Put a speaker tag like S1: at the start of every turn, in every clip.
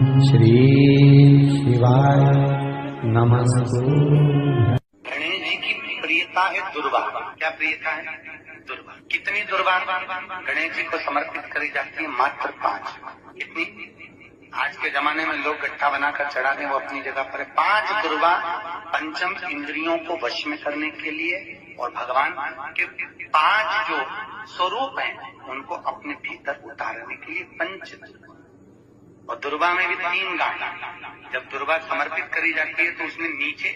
S1: श्री शिवाय नमस्तु।
S2: गणेश जी की प्रियता है दुर्वा। क्या प्रियता है? दुर्वा। कितनी दुर्वा गणेश जी को समर्पित करी जाती है? मात्र 5। कितनी? आज के जमाने में लोग गट्ठा बनाकर चढ़ा दें, वो अपनी जगह पर है। 5 दुर्वा पंचम इंद्रियों को वश में करने के लिए और भगवान के 5 जो स्वरूप हैं उनको अपने भीतर उतारने के लिए 5 और दुर्वा में भी 3 गांठ। जब दुर्वा समर्पित करी जाती है तो उसमें नीचे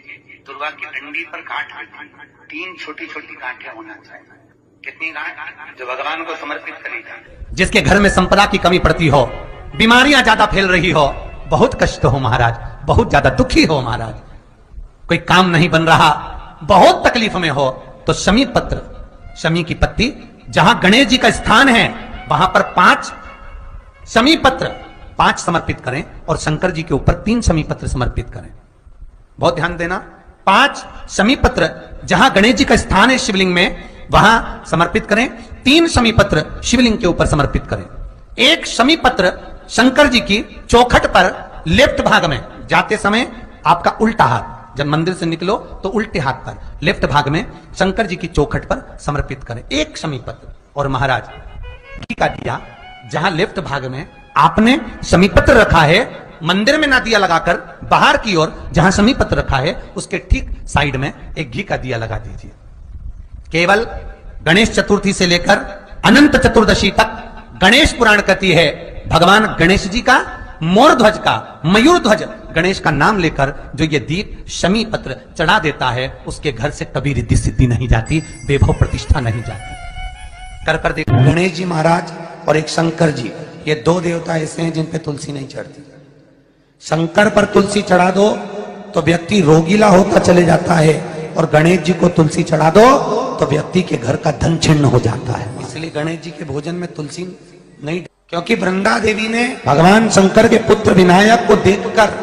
S2: दुर्वा की डंडी पर गांठ रहती है। 3 छोटी छोटी गांठें होना चाहिए। कितनी गांठ? जो भगवान को समर्पित करी जाती है।
S3: जिसके घर में संपदा की कमी पड़ती हो, बीमारियां ज्यादा फैल रही हो, बहुत कष्ट हो महाराज, बहुत ज्यादा दुखी हो महाराज, कोई काम नहीं बन रहा, बहुत तकलीफ में हो, तो शमी पत्र, शमी की पत्ती, जहां गणेश जी का स्थान है वहां पर 5 शमी पत्र 5 समर्पित करें और शंकर जी के ऊपर 3 शमी पत्र समर्पित करें। बहुत ध्यान देना, 5 शमी पत्र जहां गणेश जी का स्थान है शिवलिंग में वहां समर्पित करें, 3 शमी पत्र शिवलिंग के ऊपर समर्पित करें। 1 शमी पत्र शंकर जी की चौखट पर लेफ्ट भाग में जाते समय आपका उल्टा हाथ, जब मंदिर से निकलो तो उल्टे हाथ पर लेफ्ट भाग में शंकर जी की चौखट पर समर्पित करें 1 शमी पत्र। और महाराज घी का दिया जहां लेफ्ट भाग में आपने शमी पत्र रखा है, मंदिर में ना दिया लगाकर बाहर की ओर जहां शमी पत्र रखा है उसके ठीक साइड में एक घी का दिया लगा दीजिए। केवल गणेश चतुर्थी से लेकर अनंत चतुर्दशी तक गणेश पुराण कहती है भगवान गणेश जी का, मोर ध्वज का, मयूर ध्वज गणेश का नाम लेकर जो ये दीप शमी पत्र चढ़ा देता है उसके घर से कभी रिद्धि सिद्धि नहीं जाती, वैभव प्रतिष्ठा नहीं जाती। कर देखो, गणेश जी महाराज और एक शंकर जी, ये 2 देवता ऐसे हैं जिन पे तुलसी नहीं चढ़ती। शंकर पर तुलसी चढ़ा दो तो व्यक्ति रोगीला होता चले जाता है, और गणेश जी को तुलसी चढ़ा दो तो व्यक्ति के घर का धन छिन्न हो जाता है। इसलिए गणेश जी के भोजन में तुलसी नहीं, क्योंकि वृंदा देवी ने भगवान शंकर के पुत्र विनायक को देखकर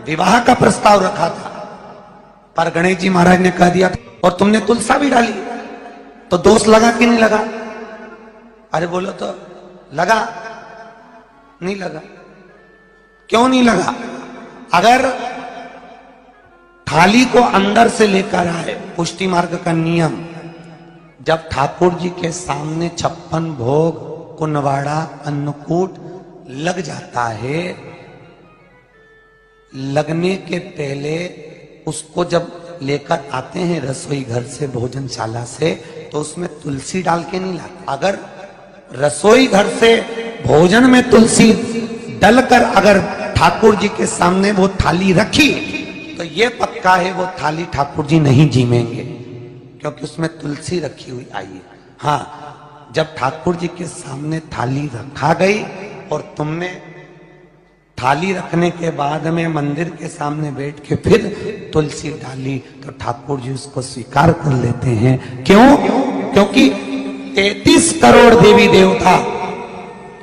S3: विवाह का प्रस्ताव रखा था, पर गणेश जी महाराज ने कह दिया और तुमने तुलसा भी डाली, तो दोष लगा कि नहीं लगा? अरे बोलो तो लगा? नहीं लगा। क्यों नहीं लगा? अगर थाली को अंदर से लेकर आए, पुष्टि मार्ग का नियम, जब ठाकुर जी के सामने 56 भोग, कुनवाड़ा, अन्नकूट लग जाता है, लगने के पहले उसको जब लेकर आते हैं रसोई घर से, भोजनशाला से, तो उसमें तुलसी डाल के नहीं लाते। अगर रसोई घर से भोजन में तुलसी डलकर अगर ठाकुर जी के सामने वो थाली रखी तो ये पक्का है वो थाली ठाकुर जी नहीं जीमेंगे, क्योंकि उसमें तुलसी रखी हुई आई है। हाँ, जब ठाकुर जी के सामने थाली रखा गई और तुमने थाली रखने के बाद में मंदिर के सामने बैठ के फिर तुलसी डाली तो ठाकुर जी उसको स्वीकार कर लेते हैं। क्यों? क्योंकि 33 करोड़ देवी देवता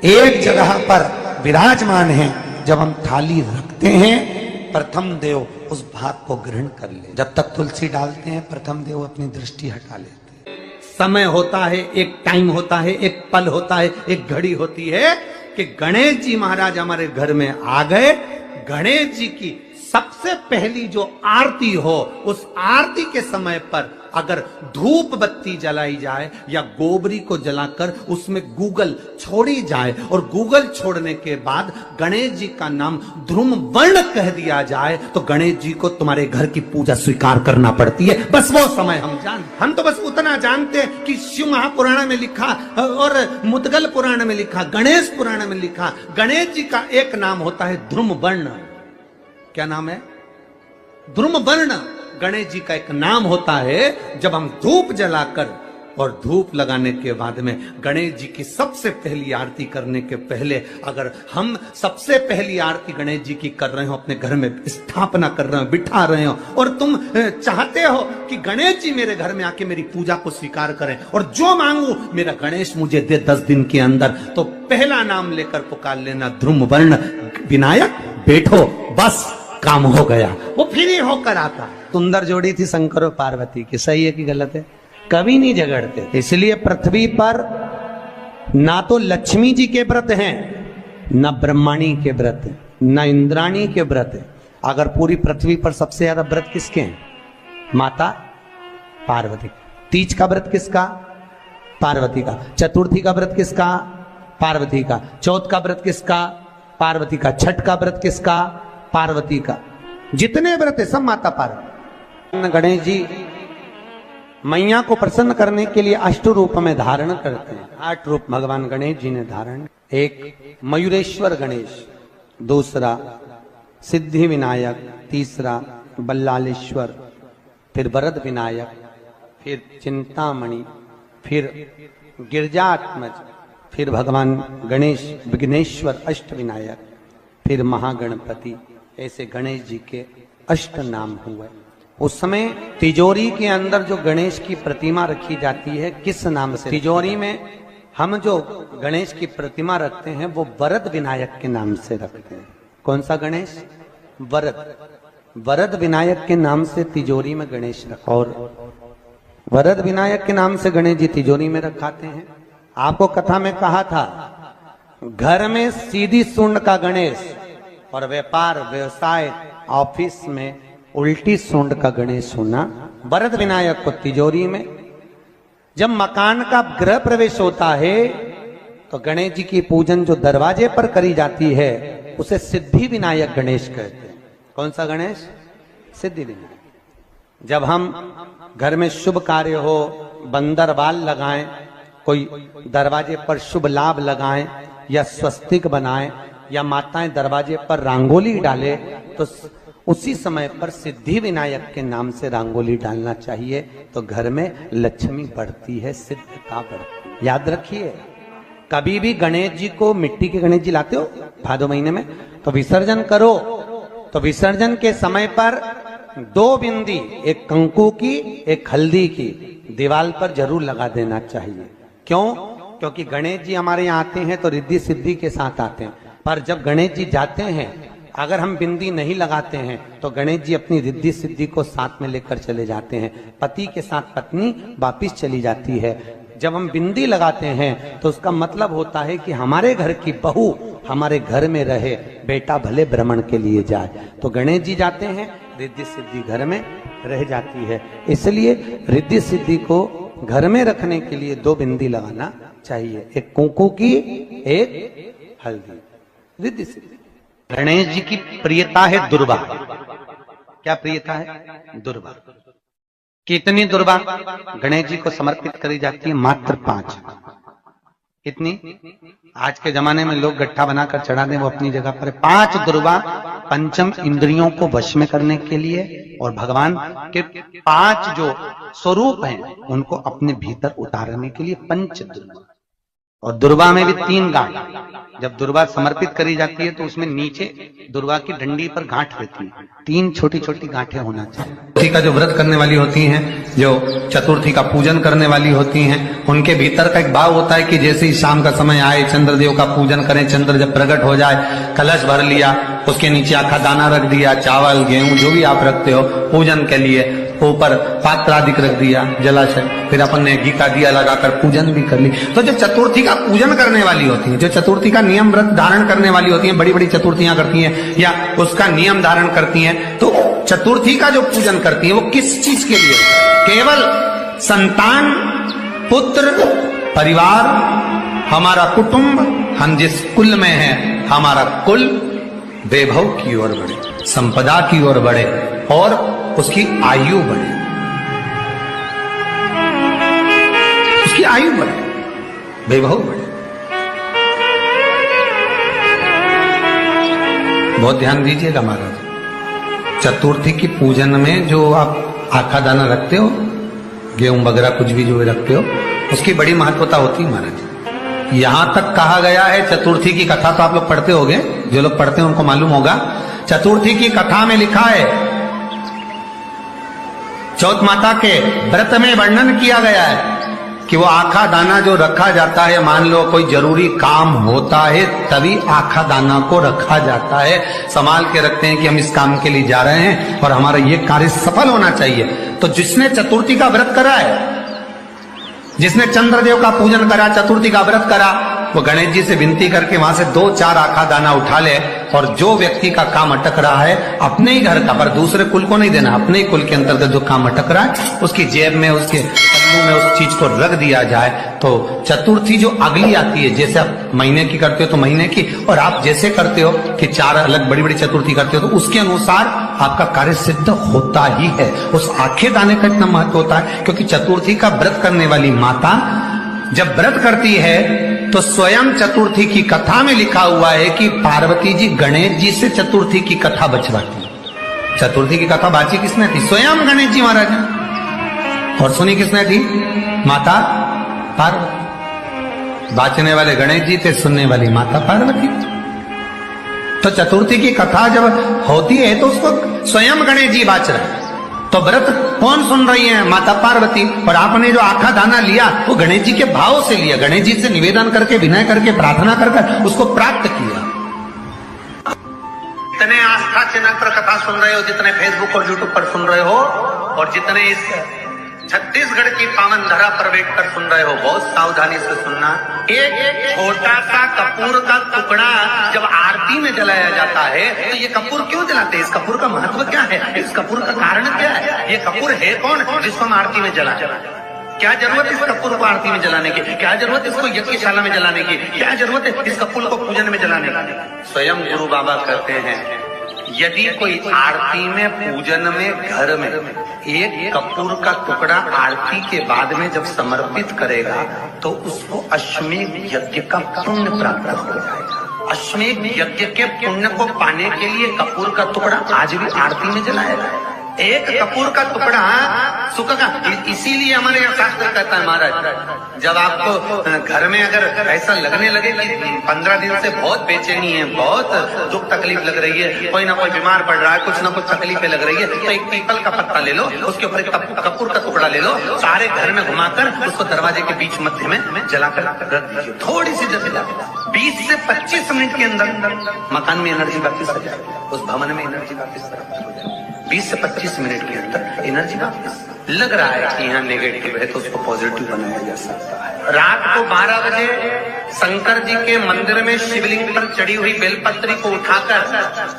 S3: एक जगह पर विराजमान हैं। जब हम थाली रखते हैं प्रथम देव उस भाग को ग्रहण कर ले। जब तक तुलसी डालते हैं प्रथम देव अपनी दृष्टि हटा लेते हैं। समय होता है, एक टाइम होता है, एक पल होता है, एक घड़ी होती है कि गणेश जी महाराज हमारे घर में आ गए। गणेश जी की सबसे पहली जो आरती हो, उस आरती के समय पर अगर धूप बत्ती जलाई जाए या गोबरी को जलाकर उसमें गूगल छोड़ी जाए और गूगल छोड़ने के बाद गणेश जी का नाम ध्रुम वर्ण कह दिया जाए तो गणेश जी को तुम्हारे घर की पूजा स्वीकार करना पड़ती है। बस वो समय हम तो बस उतना जानते हैं कि शिव महापुराण में लिखा और मुद्गल पुराण में लिखा, गणेश पुराण में लिखा, गणेश जी का एक नाम होता है ध्रुम वर्ण। क्या नाम है? ध्रुम वर्ण गणेश जी का एक नाम होता है। जब हम धूप जलाकर और धूप लगाने के बाद में गणेश जी की सबसे पहली आरती करने के पहले अगर हम सबसे पहली आरती गणेश जी की कर रहे हो, अपने घर में स्थापना कर रहे हो, बिठा रहे हो, और तुम चाहते हो कि गणेश जी मेरे घर में आके मेरी पूजा को स्वीकार करें और जो मांगू मेरा गणेश मुझे दे 10 दिन के अंदर, तो पहला नाम लेकर पुकार लेना ध्रुम वर्ण विनायक, बैठो, बस काम हो गया। वो फिर ही होकर आता। सुंदर जोड़ी थी शंकर और पार्वती की, सही है कि गलत है? कभी नहीं झगड़ते। इसलिए पृथ्वी पर ना तो लक्ष्मी जी के व्रत हैं ना ब्रह्माणी के व्रत हैं। न इंद्राणी के व्रत है। अगर पूरी पृथ्वी पर सबसे ज्यादा व्रत किसके हैं? माता पार्वती। तीज का व्रत किसका? पार्वती का। चतुर्थी का व्रत किसका? पार्वती का। चौथ का व्रत किसका? पार्वती का। छठ का व्रत किसका? पार्वती का। जितने व्रत है सब माता पार्वती। गणेश जी मैया को प्रसन्न करने के लिए अष्ट रूप में धारण करते हैं। 8 रूप भगवान गणेश जी ने धारण। एक मयूरेश्वर गणेश, दूसरा सिद्धि विनायक, तीसरा बल्लालेश्वर, फिर वरद विनायक, फिर चिंतामणि, फिर गिरजात्मज, फिर भगवान गणेश विघ्नेश्वर अष्ट विनायक, फिर महागणपति। ऐसे गणेश जी के अष्ट नाम हुए। उस समय तिजोरी के अंदर जो गणेश की प्रतिमा रखी जाती है किस नाम से? तिजोरी में हम जो गणेश की प्रतिमा रखते हैं वो वरद विनायक के नाम से रखते हैं। कौन सा गणेश? वरद। वरद विनायक के नाम से तिजोरी में गणेश रखा। और वरद विनायक के नाम से गणेश जी तिजोरी में रखाते हैं। आपको कथा में कहा था, घर में सीधी सूंड का गणेश और व्यापार व्यवसाय ऑफिस में उल्टी सूंड का गणेश होना। वरद विनायक को तिजोरी में। जब मकान का गृह प्रवेश होता है तो गणेश जी की पूजन जो दरवाजे पर करी जाती है उसे सिद्धि विनायक गणेश कहते हैं। कौन सा गणेश? सिद्धि विनायक। जब हम घर में शुभ कार्य हो, बंदरवाल लगाएं, कोई दरवाजे पर शुभ लाभ लगाएं या स्वस्तिक बनाएं या माताएं दरवाजे पर रंगोली डाले तो उसी समय पर सिद्धि विनायक के नाम से रंगोली डालना चाहिए। तो घर में लक्ष्मी बढ़ती है, सिद्धता बढ़ती है। याद रखिए, कभी भी गणेश जी को, मिट्टी के गणेश जी लाते हो भादो महीने में, तो विसर्जन करो तो विसर्जन के समय पर 2 बिंदी, एक कंकु की एक हल्दी की, दीवार पर जरूर लगा देना चाहिए। क्यों? क्योंकि गणेश जी हमारे यहाँ आते हैं तो रिद्धि सिद्धि के साथ आते हैं। पर जब गणेश जी जाते हैं, अगर हम बिंदी नहीं लगाते हैं तो गणेश जी अपनी रिद्धि सिद्धि को साथ में लेकर चले जाते हैं। पति के साथ पत्नी वापिस चली जाती है। जब हम बिंदी लगाते हैं तो उसका मतलब होता है कि हमारे घर की बहू हमारे घर में रहे, बेटा भले भ्रमण के लिए जाए। तो गणेश जी जाते हैं, रिद्धि सिद्धि घर में रह जाती है। इसलिए रिद्धि सिद्धि को घर में रखने के लिए 2 बिंदी लगाना चाहिए, एक कुंकू की, एक हल्दी। रिद्धि सिद्धि।
S2: गणेश जी की प्रियता है दुर्वा। क्या प्रियता है? दुर्वा। कितनी दुर्वा गणेश जी को समर्पित करी जाती है? मात्र 5। कितनी? आज के जमाने में लोग गट्ठा बनाकर चढ़ा दें, वो अपनी जगह पर। 5 दुर्वा पंचम इंद्रियों को वश में करने के लिए और भगवान के 5 जो स्वरूप हैं उनको अपने भीतर उतारने के लिए 5 दुर्वा। और दुर्वा में भी 3 गांठ। जब दुर्वा समर्पित करी जाती है तो उसमें नीचे दुर्वा की डंडी पर गांठ रहती है, 3 छोटी छोटी गांठें होना चाहिए।
S3: चतुर्थी का जो व्रत करने वाली होती हैं, जो चतुर्थी का पूजन करने वाली होती हैं, उनके भीतर का एक भाव होता है कि जैसे ही शाम का समय आए चंद्रदेव का पूजन करें। चंद्र जब प्रकट हो जाए, कलश भर लिया, उसके नीचे आखा दाना रख दिया, चावल गेहूं जो भी आप रखते हो पूजन के लिए, ऊपर पात्र आदि रख दिया, जलाशय, फिर अपन ने घी का दिया लगाकर पूजन भी कर ली। तो जो चतुर्थी का पूजन करने वाली होती है, जो चतुर्थी का नियम व्रत धारण करने वाली होती हैं, बड़ी बड़ी चतुर्थियां करती हैं या उसका नियम धारण करती हैं, तो चतुर्थी का जो पूजन करती है वो किस चीज के लिए? केवल संतान, पुत्र, परिवार, हमारा कुटुंब, हम जिस कुल में हैं, हमारा कुल वैभव की ओर बढ़े, संपदा की ओर बढ़े और उसकी आयु बढ़े, उसकी आयु बढ़े, वैभव बढ़े। बहुत ध्यान दीजिएगा महाराज। चतुर्थी की पूजन में जो आप आखा दाना रखते हो, गेहूं वगैरह कुछ भी जो रखते हो, उसकी बड़ी महत्वता होती है महाराज। यहां तक कहा गया है, चतुर्थी की कथा तो आप लोग पढ़ते होंगे, जो लोग पढ़ते हैं उनको मालूम होगा। चतुर्थी की कथा में लिखा है, चौथ माता के व्रत में वर्णन किया गया है कि वो आखा दाना जो रखा जाता है, मान लो कोई जरूरी काम होता है तभी आखा दाना को रखा जाता है, संभाल के रखते हैं कि हम इस काम के लिए जा रहे हैं और हमारा ये कार्य सफल होना चाहिए। तो जिसने चतुर्थी का व्रत करा है, जिसने चंद्रदेव का पूजन करा, चतुर्थी का व्रत करा, वो गणेश जी से विनती करके वहां से 2-4 आखा दाना उठा ले, और जो व्यक्ति का काम अटक रहा है अपने ही घर का, पर दूसरे कुल को नहीं देना, अपने ही कुल के अंतर्गत जो काम अटक रहा है उसकी जेब में, उसके पल्लू में उस चीज को रख दिया जाए। तो चतुर्थी जो अगली आती है, जैसे आप महीने की करते हो तो महीने की, और आप जैसे करते हो कि 4 अलग बड़ी बड़ी चतुर्थी करते हो तो उसके अनुसार आपका कार्य सिद्ध होता ही है। उस आखे दाने का इतना महत्व होता है क्योंकि चतुर्थी का व्रत करने वाली माता जब व्रत करती है तो स्वयं चतुर्थी की कथा में लिखा हुआ है कि पार्वती जी गणेश जी से चतुर्थी की कथा बचवाती। चतुर्थी की कथा बाची किसने थी? स्वयं गणेश जी महाराज ने। और सुनी किसने थी? माता पार्वती। बाचने वाले गणेश जी थे, सुनने वाली माता पार्वती। तो चतुर्थी की कथा जब होती है तो उसको स्वयं गणेश जी बाच रहे हैं। तो व्रत कौन सुन रही है? माता पार्वती। और आपने जो आखा दाना लिया वो गणेश जी के भाव से लिया, गणेश जी से निवेदन करके, विनय करके, प्रार्थना कर उसको प्राप्त किया। जितने आस्था चैनल पर कथा सुन रहे हो, जितने फेसबुक और यूट्यूब पर सुन रहे हो, और जितने इस छत्तीसगढ़ की पावन धरा पर बैठकर सुन रहे हो, बहुत सावधानी से सुनना। एक छोटा सा कपूर का टुकड़ा जब आरती में जलाया जाता है तो ये कपूर क्यों जलाते हैं? इस कपूर का महत्व क्या है? इस कपूर का कारण क्या है? ये कपूर है कौन जिसको हम आरती में जला? क्या जरूरत इस कपूर को आरती में जलाने की? क्या जरूरत इसको यज्ञशाला में जलाने की? क्या जरूरत है इस कपूर को पूजन में जलाने की? स्वयं गुरु बाबा कहते हैं यदि कोई आरती में, पूजन में, घर में एक कपूर का टुकड़ा आरती के बाद में जब समर्पित करेगा तो उसको अश्वमेध यज्ञ का पुण्य प्राप्त हो जाएगा। अश्वमेध यज्ञ के पुण्य को पाने के लिए कपूर का टुकड़ा आज भी आरती में जलाया जाए। एक कपूर का टुकड़ा सुख का, इसीलिए हमारे यहाँ शास्त्र कहता है महाराज, जब आपको घर में अगर ऐसा लगने लगे कि 15 दिन से बहुत बेचैनी है, बहुत दुख तकलीफ लग रही है, कोई ना कोई बीमार पड़ रहा है, कुछ ना कुछ तकलीफें लग रही है, तो एक पीपल का पत्ता ले लो, उसके ऊपर एक कपूर का टुकड़ा ले लो, सारे घर में घुमाकर उसको दरवाजे के बीच मध्य में जलाकर रख दीजिए। थोड़ी सी जला 20 से 25 मिनट के अंदर मकान में एनर्जी वापिस आ जाएगी, उस भवन में एनर्जी वापिस हो जाएगी। 20 से 25 मिनट के अंदर एनर्जी वापस। लग रहा है कि यहाँ नेगेटिव है तो उसको पॉजिटिव बनाया जा सकता है। रात को 12 बजे शंकर जी के मंदिर में शिवलिंग पर चढ़ी हुई बेलपत्री को उठाकर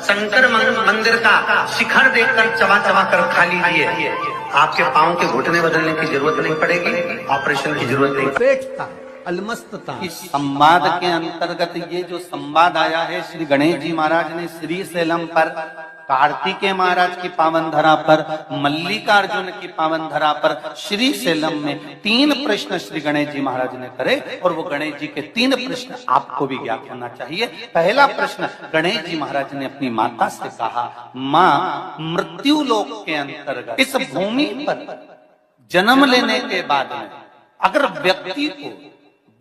S3: शंकर मंदिर का शिखर देखकर चबा चबा कर खा लीजिए। आपके पांव के घुटने बदलने की जरूरत नहीं पड़ेगी, ऑपरेशन की जरूरत नहीं पड़ेगी। अलमस्तता। इस संवाद के अंतर्गत ये जो संवाद आया है, श्री गणेश जी महाराज ने श्री शैलम पर, कार्तिकेय महाराज की पावन धरा पर, मल्लिकार्जुन की पावन धरा पर, श्री शैलम में 3 प्रश्न श्री गणेश जी महाराज ने करे, और वो गणेश जी के 3 प्रश्न आपको भी ज्ञात होना चाहिए। पहला प्रश्न गणेश जी महाराज ने अपनी माता से कहा, माँ, मृत्यु लोक के अंतर्गत इस भूमि पर जन्म लेने के बाद में अगर व्यक्ति को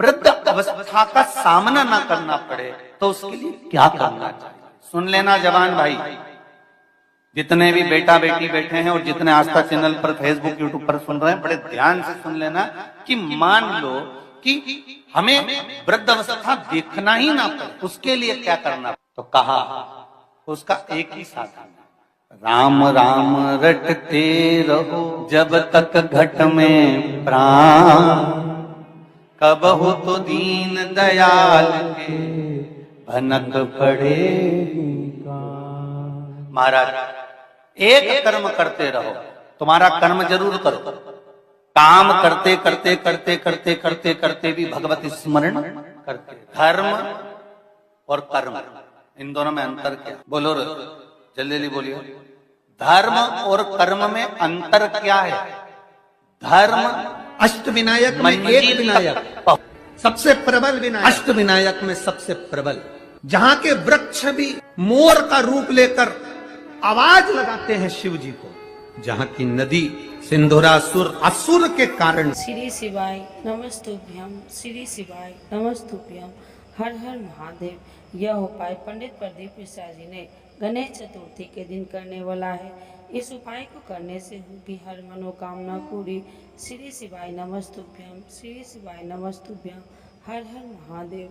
S3: वृद्ध अवस्था का सामना ना करना पड़े तो उसके लिए क्या करना चाहिए? सुन लेना जवान भाई, जितने भी बेटा बेटी बैठे हैं और जितने आस्था चैनल पर, फेसबुक, यूट्यूब पर सुन रहे हैं, बड़े ध्यान से सुन लेना कि मान लो कि हमें वृद्ध अवस्था देखना ही ना पड़े, उसके लिए क्या करना? तो कहा उसका एक ही साधन, राम राम रटते रहो जब तक घट में प्राण, कब हो तो दीन दयाल के भनक पड़ेगा। महाराज, एक कर्म करते रहो, तुम्हारा कर्म जरूर करो, काम करते करते करते करते करते करते भी भगवत स्मरण करते। धर्म और कर्म, इन दोनों में अंतर क्या? बोलो जल्दी जल्दी बोलिए। धर्म और कर्म में अंतर क्या है? धर्म अष्ट विनायक में एक विनायक, सबसे प्रबल विनायक, अष्ट विनायक में सबसे प्रबल, जहां के वृक्ष भी मोर का रूप लेकर आवाज लगाते हैं शिव जी को, जहां की नदी सिंधुरासुर असुर के कारण।
S4: श्री शिवाय नमस्तुभ्यम, श्री शिवाय नमस्तुभ्यम, हर हर महादेव। यह उपाय पंडित प्रदीप मिश्रा जी ने गणेश चतुर्थी के दिन करने वाला है। इस उपाय को करने से होगी हर मनोकामना पूरी। श्री शिवाय नमस्तुभ्यम, श्री शिवाय नमस्तुभ्यम, हर हर महादेव।